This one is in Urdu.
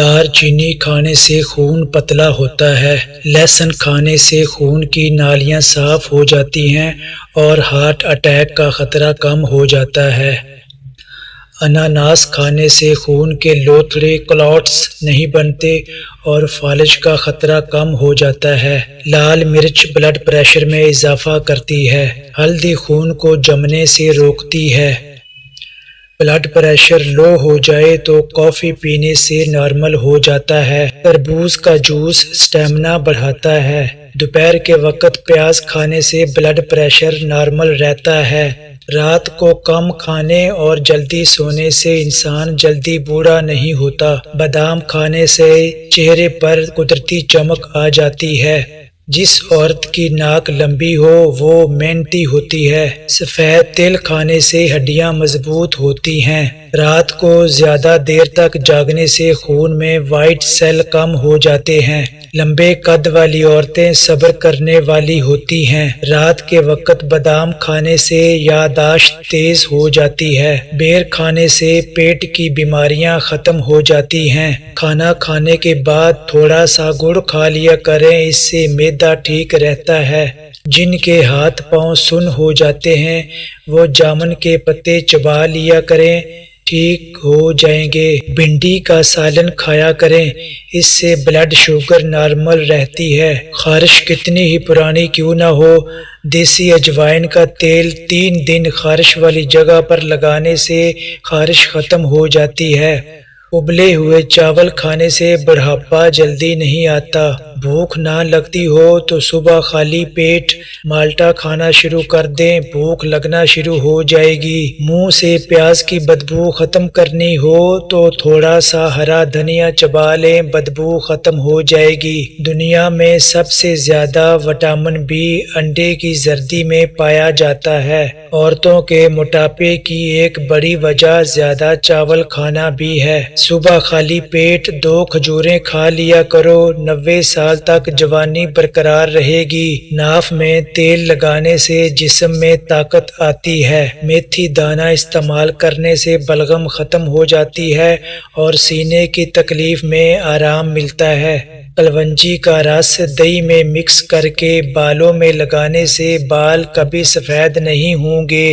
دار چینی کھانے سے خون پتلا ہوتا ہے۔ لہسن کھانے سے خون کی نالیاں صاف ہو جاتی ہیں اور ہارٹ اٹیک کا خطرہ کم ہو جاتا ہے۔ اناناس کھانے سے خون کے لوتھڑے کلاٹس نہیں بنتے اور فالج کا خطرہ کم ہو جاتا ہے۔ لال مرچ بلڈ پریشر میں اضافہ کرتی ہے۔ ہلدی خون کو جمنے سے روکتی ہے۔ بلڈ پریشر لو ہو جائے تو کافی پینے سے نارمل ہو جاتا ہے۔ تربوز کا جوس سٹیمنا بڑھاتا ہے۔ دوپہر کے وقت پیاز کھانے سے بلڈ پریشر نارمل رہتا ہے۔ رات کو کم کھانے اور جلدی سونے سے انسان جلدی بوڑھا نہیں ہوتا۔ بادام کھانے سے چہرے پر قدرتی چمک آ جاتی ہے۔ جس عورت کی ناک لمبی ہو وہ محنتی ہوتی ہے۔ سفید تل کھانے سے ہڈیاں مضبوط ہوتی ہیں۔ رات کو زیادہ دیر تک جاگنے سے خون میں وائٹ سیل کم ہو جاتے ہیں۔ لمبے قد والی عورتیں صبر کرنے والی ہوتی ہیں۔ رات کے وقت بادام کھانے سے یادداشت تیز ہو جاتی ہے۔ بیر کھانے سے پیٹ کی بیماریاں ختم ہو جاتی ہیں۔ کھانا کھانے کے بعد تھوڑا سا گڑ کھا لیا کریں، اس سے معدہ ٹھیک رہتا ہے۔ جن کے ہاتھ پاؤں سن ہو جاتے ہیں وہ جامن کے پتے چبا لیا کریں، ٹھیک ہو جائیں گے۔ بھنڈی کا سالن کھایا کریں، اس سے بلڈ شوگر نارمل رہتی ہے۔ خارش کتنی ہی پرانی کیوں نہ ہو، دیسی اجوائن کا تیل 3 دن خارش والی جگہ پر لگانے سے خارش ختم ہو جاتی ہے۔ ابلے ہوئے چاول کھانے سے بڑھاپا جلدی نہیں آتا۔ بھوک نہ لگتی ہو تو صبح خالی پیٹ مالٹا کھانا شروع کر دیں، بھوک لگنا شروع ہو جائے گی۔ منہ سے پیاز کی بدبو ختم کرنی ہو تو تھوڑا سا ہرا دھنیا چبا لیں، بدبو ختم ہو جائے گی۔ دنیا میں سب سے زیادہ وٹامن بی انڈے کی زردی میں پایا جاتا ہے۔ عورتوں کے موٹاپے کی ایک بڑی وجہ زیادہ چاول کھانا بھی ہے۔ صبح خالی پیٹ 2 کھجوریں کھا لیا کرو، 90 سال تک جوانی برقرار رہے گی۔ ناف میں تیل لگانے سے جسم میں طاقت آتی ہے۔ میتھی دانہ استعمال کرنے سے بلغم ختم ہو جاتی ہے اور سینے کی تکلیف میں آرام ملتا ہے۔ کلونجی کا رس دہی میں مکس کر کے بالوں میں لگانے سے بال کبھی سفید نہیں ہوں گے۔